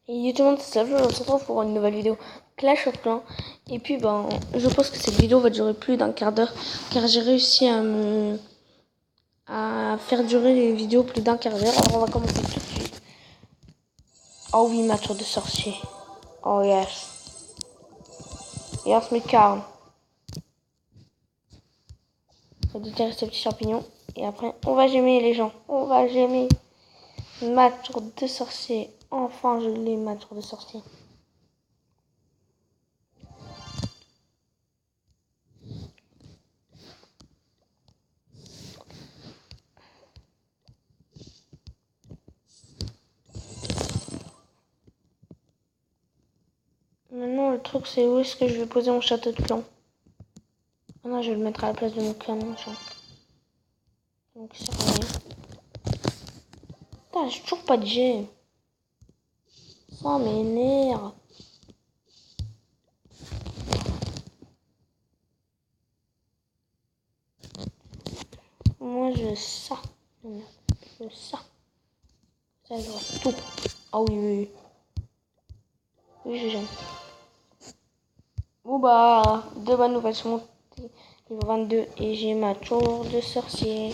Et tout le monde, c'est ça, on se retrouve pour une nouvelle vidéo Clash of Clans. Et puis, je pense que cette vidéo va durer plus d'un quart d'heure, car j'ai réussi à faire durer les vidéos plus d'un quart d'heure. Alors, on va commencer tout de suite. Oh oui, ma tour de sorcier. Oh yes. Yes, me calme. On va déterrer ces petits champignons. Et après, on va gemmer les gens. On va gemmer ma tour de sorcier. Enfin, je l'ai, ma tour de sorcier. Maintenant, le truc, c'est où est-ce que je vais poser mon château de plomb. Ah non, je vais le mettre à la place de mon canon, genre. Donc, ça sert à rien. Putain, j'ai toujours pas de jet. Ça m'énerve. Moi, je veux ça. Je veux ça. Ça, je vois tout. Ah oui, oui, oui. Oui, je j'aime. Bon, deux bonnes nouvelles. Je suis montée niveau 22 et j'ai ma tour de sorcier.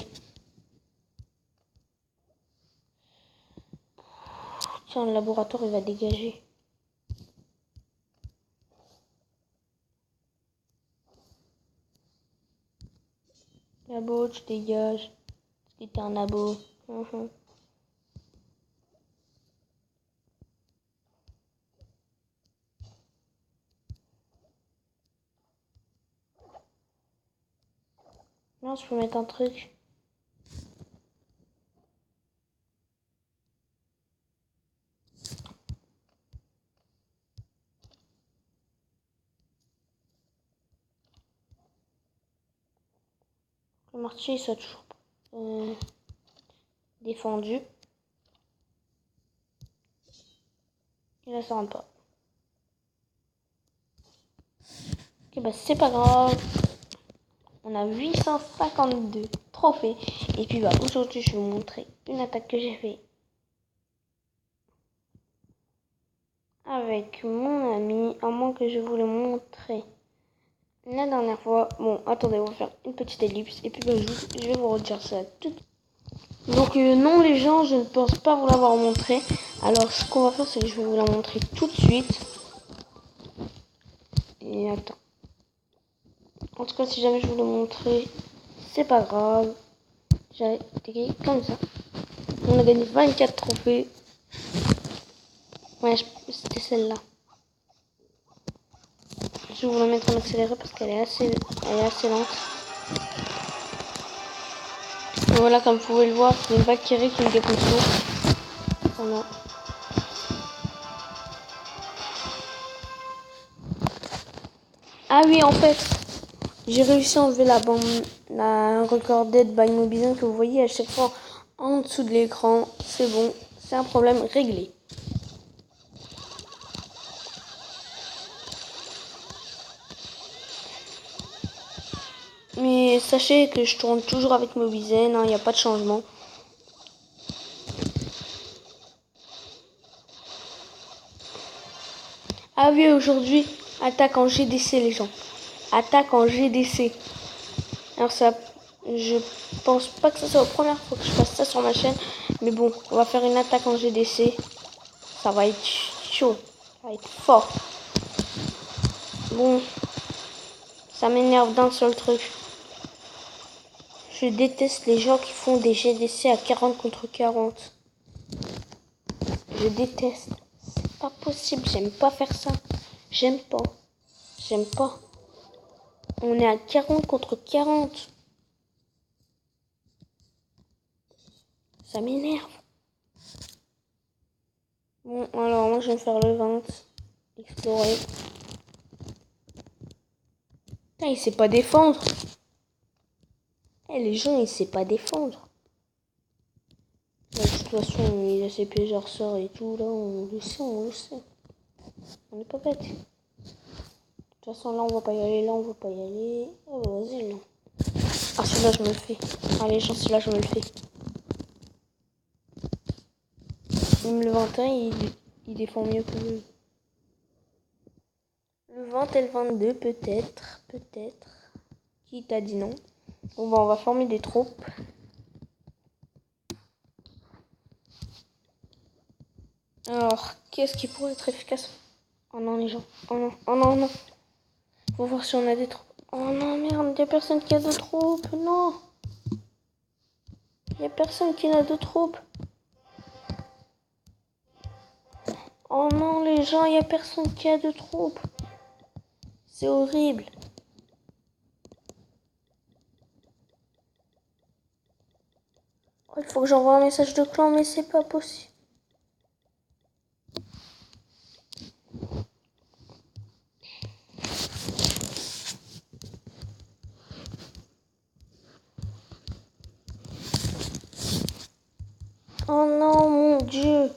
Tiens, le laboratoire, il va dégager. Labo, tu dégages. Parce que t'es un labo. Non, je peux mettre un truc. Le marché, il soit toujours défendu. Et là, ça rentre pas. Ok, c'est pas grave. On a 852 trophées. Et puis aujourd'hui, je vais vous montrer une attaque que j'ai fait avec mon ami. À moins que je vous le montre la dernière fois. Bon, attendez, on va faire une petite ellipse. Et puis je vais vous redire ça tout de suite. Donc non les gens, je ne pense pas vous l'avoir montré. Alors ce qu'on va faire, c'est que je vais vous la montrer tout de suite. Et attends. En tout cas, si jamais je vous le montrer, c'est pas grave. J'allais attaquer comme ça. On a gagné 24 trophées. Ouais, c'était celle-là. Je vais vous la mettre en accéléré parce qu'elle est assez lente. Et voilà, comme vous pouvez le voir, c'est une Valkyrie qui me dépose tout. Voilà. Ah oui, en fait, j'ai réussi à enlever la recorded by Mobizen que vous voyez à chaque fois en dessous de l'écran. C'est bon, c'est un problème réglé. Mais sachez que je tourne toujours avec Mobizen, il n'y a pas de changement. Ah oui, aujourd'hui, attaque en GDC les gens. Attaque en GDC. Alors ça, je pense pas que ça soit la première fois que je fasse ça sur ma chaîne. Mais bon, on va faire une attaque en GDC. Ça va être chaud. Ça va être fort. Bon, ça m'énerve d'un seul truc. Je déteste les gens qui font des GDC à 40 contre 40. Je déteste. C'est pas possible. J'aime pas faire ça. J'aime pas. J'aime pas. On est à 40 contre 40. Ça m'énerve. Bon, alors moi je vais faire le 20. Explorer. Putain, il sait pas défendre. Les gens, il sait pas défendre. De toute façon, il a ses plusieurs sorts et tout, là, on le sait, on le sait. On n'est pas bête. De toute façon, là, on va pas y aller, là, on va pas y aller. Oh, vas-y, là. Ah, celui-là, je me le fais. Allez, gens, celui-là, je me le fais. Même le 21, Il défend mieux que le 20 et le 22, peut-être. Qui t'a dit non? Bon, bah, on va former des troupes. Alors, qu'est-ce qui pourrait être efficace? Oh non, les gens. Oh non, oh non, non. Faut voir si on a des troupes. Oh non, merde, y'a personne qui a de troupes. Non. Y'a personne qui n'a de troupes. Oh non, les gens, y'a personne qui a de troupes. C'est horrible. Oh, il faut que j'envoie un message de clan, mais c'est pas possible. Oh non, mon Dieu.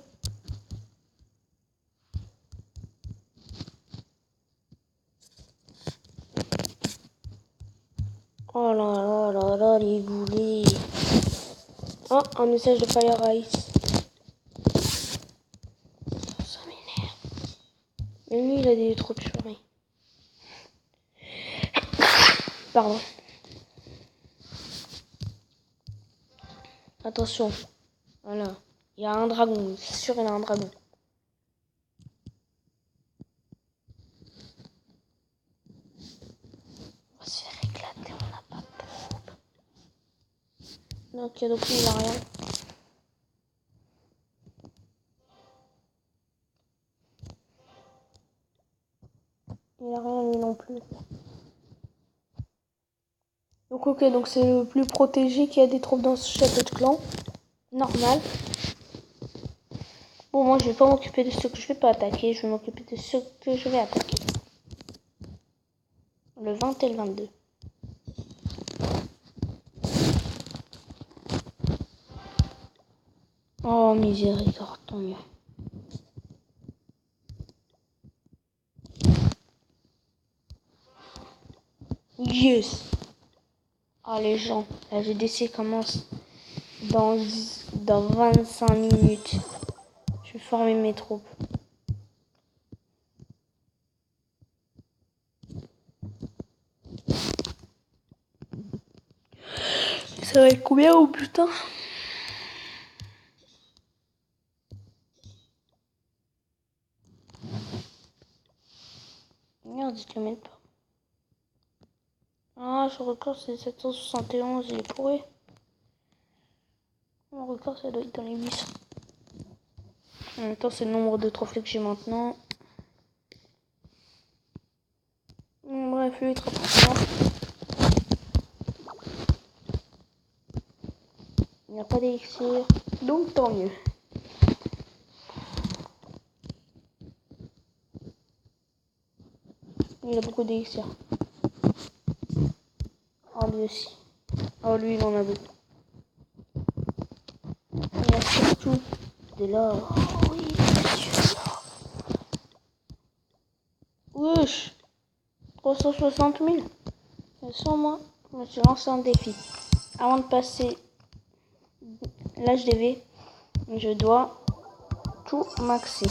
Oh là là là là, les boulets. Oh, un message de Fire Ice. Ça m'énerve. Mais lui, il a des troupes sur lui. Pardon. Attention. Voilà. Il y a un dragon. C'est sûr, il y a un dragon. On va se faire éclater, on n'a pas de troupes. Ok, donc il a rien. Il a rien, lui non plus. Donc ok, donc c'est le plus protégé qui a des troupes dans ce château de clan. Normal. Bon, moi je vais pas m'occuper de ceux que je vais pas attaquer, je vais m'occuper de ceux que je vais attaquer. Le 20 et le 22. Oh miséricorde, tant mieux. Yes. Ah les gens, la GDC commence dans 25 minutes. Je vais former mes troupes. Ça va être combien au putain? Merde, je te mets pas. Ah, ce record c'est 771, il est pourri. Mon record ça doit être dans les 800. En même temps, c'est le nombre de trophées que j'ai maintenant. Bref, lui, très important. Il n'y a pas d'élixir, donc tant mieux. Il a beaucoup d'élixir. Oh, lui aussi. Oh, lui, il en a beaucoup. Il a surtout de l'or. Oh, oui, monsieur. Wesh, 360 000. Sans moi, je me suis lancé un défi. Avant de passer l'HDV, je dois tout maxer.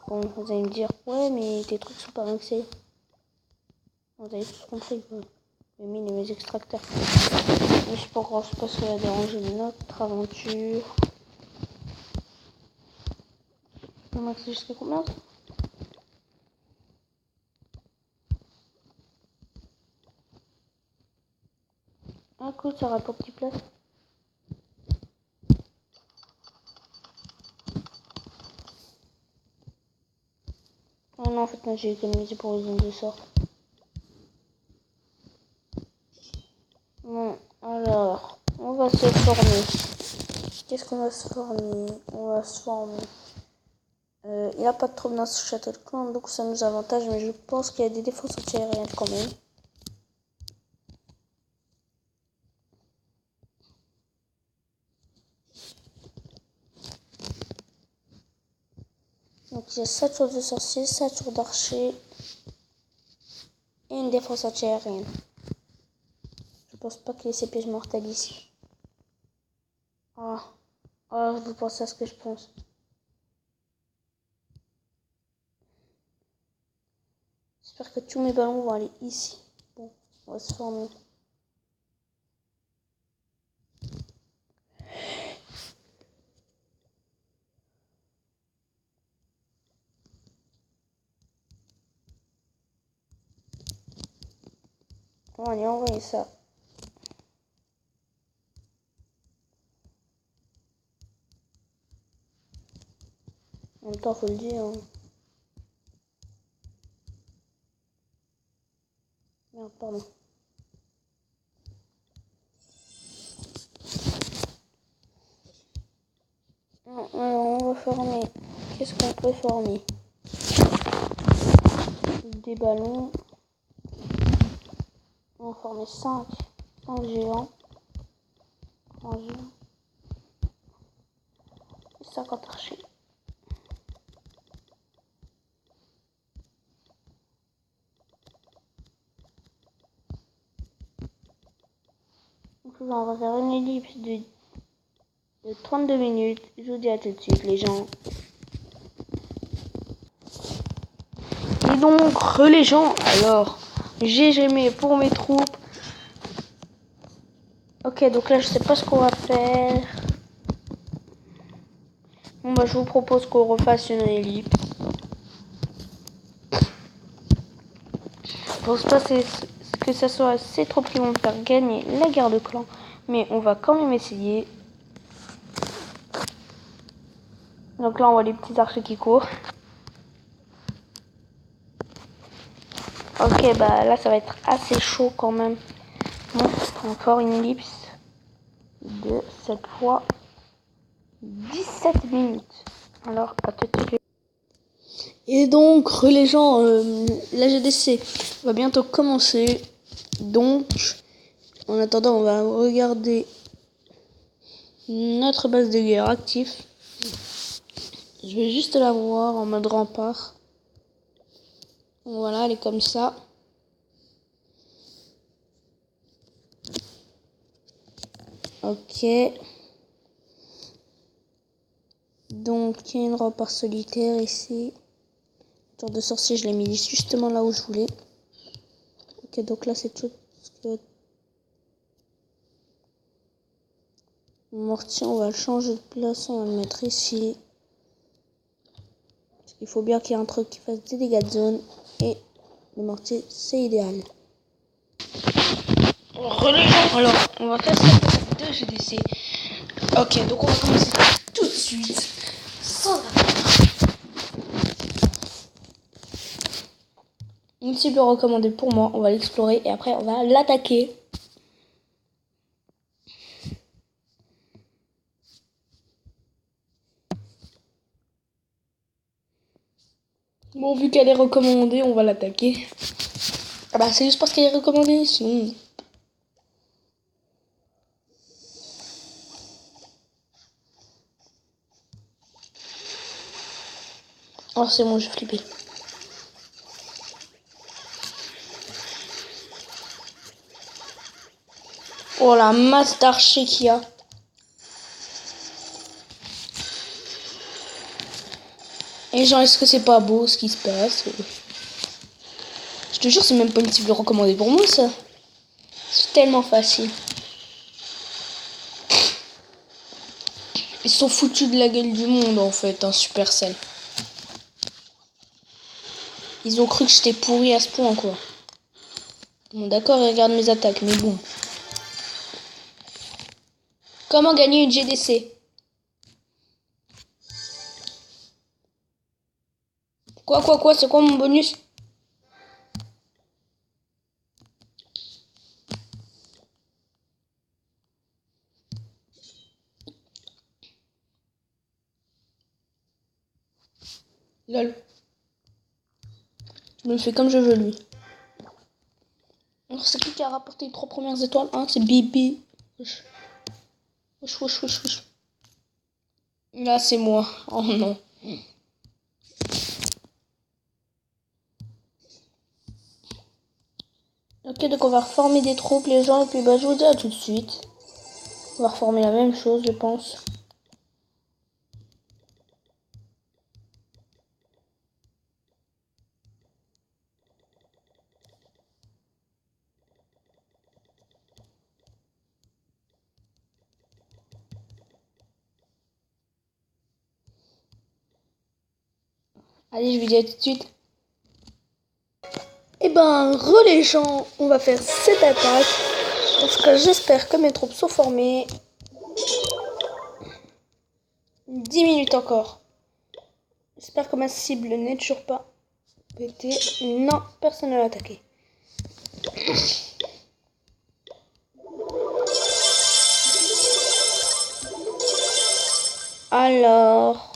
Bon, vous allez me dire, ouais, mais tes trucs sont pas maxés. Vous avez tous compris, quoi. J'ai mis mes extracteurs. Mais c'est pas grave, c'est parce qu'elle a dérangé notre aventure. On max jusqu'à combien? Ah cool, ça rapporte du place. Oh non, en fait, moi j'ai économisé pour les zones de sort. Bon, alors, on va se former. Qu'est-ce qu'on va se former? On va se former. Il n'y a pas de trouble dans ce château de clan, donc ça nous avantage, mais je pense qu'il y a des défenses antiaériennes quand même. Donc il y a 7 tours de sorcier, 7 tours d'archer et une défense antiaérienne. Je pense pas qu'il y ait ces pièges mortels ici. Ah, oh, vous pensez à ce que je pense. J'espère que tous mes ballons vont aller ici. Bon, on va se former. On va aller envoyer ça. En même temps, faut le dire. Hein. Merde, pardon. Alors, on va former. Qu'est-ce qu'on peut former? Des ballons. On va former 5 géants. Un géant. Et 50 archers. Donc là, on va faire une ellipse de 32 minutes. Je vous dis à tout de suite, les gens. Et donc, les gens, alors, j'ai gémé pour mes troupes. Ok, donc là, je sais pas ce qu'on va faire. Bon, bah, je vous propose qu'on refasse une ellipse. Je pense pas que ça soit ces troupes qui vont me faire gagner la guerre de clan. Mais on va quand même essayer. Donc là, on voit les petits archers qui courent. Ok, bah là, ça va être assez chaud quand même. Bon, encore une ellipse de cette fois 17 minutes. Alors, à tout de suite. Et donc, les gens, la GDC va bientôt commencer. Donc, en attendant, on va regarder notre base de guerre active. Je vais juste la voir en mode rempart. Voilà, elle est comme ça. Ok. Donc, il y a une rempart solitaire ici. Tour de sorcier, je l'ai mis justement là où je voulais. Ok, donc là, c'est tout ce que... Mortier, on va le changer de place, on va le mettre ici. Parce qu'il faut bien qu'il y ait un truc qui fasse des dégâts de zone. Et le mortier, c'est idéal. Alors, on va faire ça de GDC. Ok, donc on va commencer tout de suite. Sans attendre. Une cible recommandée pour moi, on va l'explorer et après on va l'attaquer. Bon, vu qu'elle est recommandée, on va l'attaquer. Ah bah c'est juste parce qu'elle est recommandée, sinon... Oh c'est bon, j'ai flippé. Oh la masse d'archers qu'il y a. Et genre, est-ce que c'est pas beau ce qui se passe? Je te jure, c'est même pas une cible recommandée pour moi ça. C'est tellement facile. Ils sont foutus de la gueule du monde en fait, hein, Supercell. Ils ont cru que j'étais pourri à ce point quoi. Bon d'accord, ils regardent mes attaques, mais bon. Comment gagner une GDC? Quoi, c'est quoi mon bonus? Lol. Je me le fais comme je veux lui. Alors c'est qui a rapporté les 3 premières étoiles? Hein, c'est Bibi. Wesh. Là c'est moi. Oh non. Ok, donc on va reformer des troupes les gens et puis bah je vous dis à tout de suite. On va reformer la même chose je pense. Allez, je vous dis à tout de suite. Eh ben, les gens, on va faire cette attaque. Parce que j'espère que mes troupes sont formées. 10 minutes encore. J'espère que ma cible n'est toujours pas pétée. Non, personne ne l'a attaqué. Alors...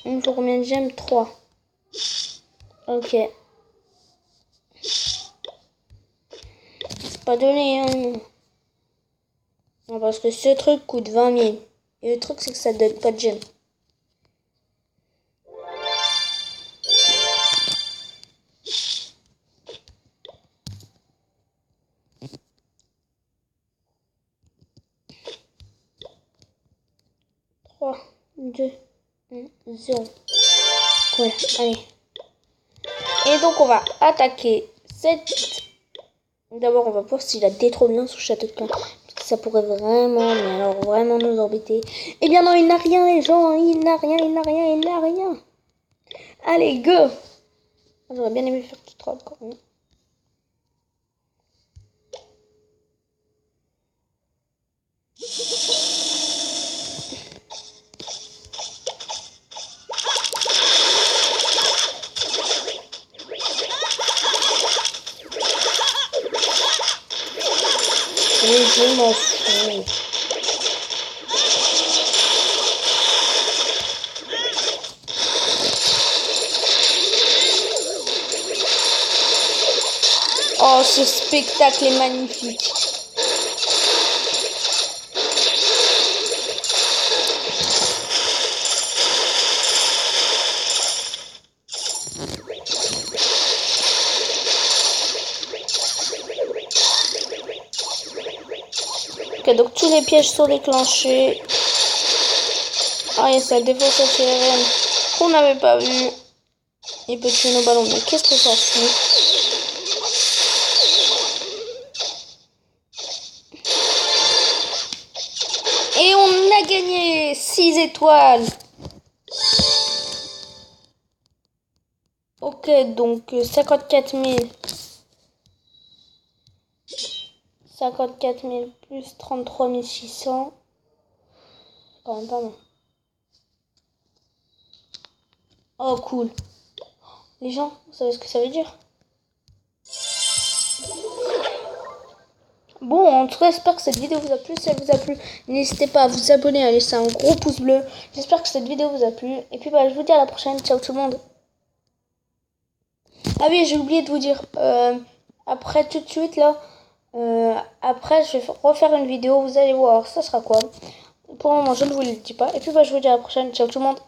il me faut combien de gemmes? 3. Ok. C'est pas donné, hein. Non, parce que ce truc coûte 20 000. Et le truc, c'est que ça donne pas de gemmes. Trois, 2, 1, 0. Cool, allez. Et donc, on va attaquer cette... D'abord, on va voir s'il a des trop bien son château de clan. Parce que ça pourrait vraiment, mais alors vraiment nous embêter. Eh bien non, il n'a rien, les gens. Il n'a rien, il n'a rien, il n'a rien. Allez, go. J'aurais bien aimé faire tout troll quand même. Mais je m'en fous. Oh, ce spectacle est magnifique. Ok, donc tous les pièges sont déclenchés. Ah, et sa défense aérienne qu'on n'avait pas vu. Il peut tuer nos ballons, mais qu'est-ce qu'on s'en fout? Et on a gagné 6 étoiles. Ok, donc 54 000. 54 000 plus 33 600. C'est quand même pas mal. Oh, cool. Les gens, vous savez ce que ça veut dire? Bon, en tout cas, j'espère que cette vidéo vous a plu. Si elle vous a plu, n'hésitez pas à vous abonner, à laisser un gros pouce bleu. J'espère que cette vidéo vous a plu. Et puis, bah, je vous dis à la prochaine. Ciao tout le monde. Ah oui, j'ai oublié de vous dire. Après, tout de suite, là. Après, je vais refaire une vidéo. Vous allez voir, ça sera quoi. Pour le moment, je ne vous le dis pas. Et puis, bah, je vous dis à la prochaine. Ciao tout le monde.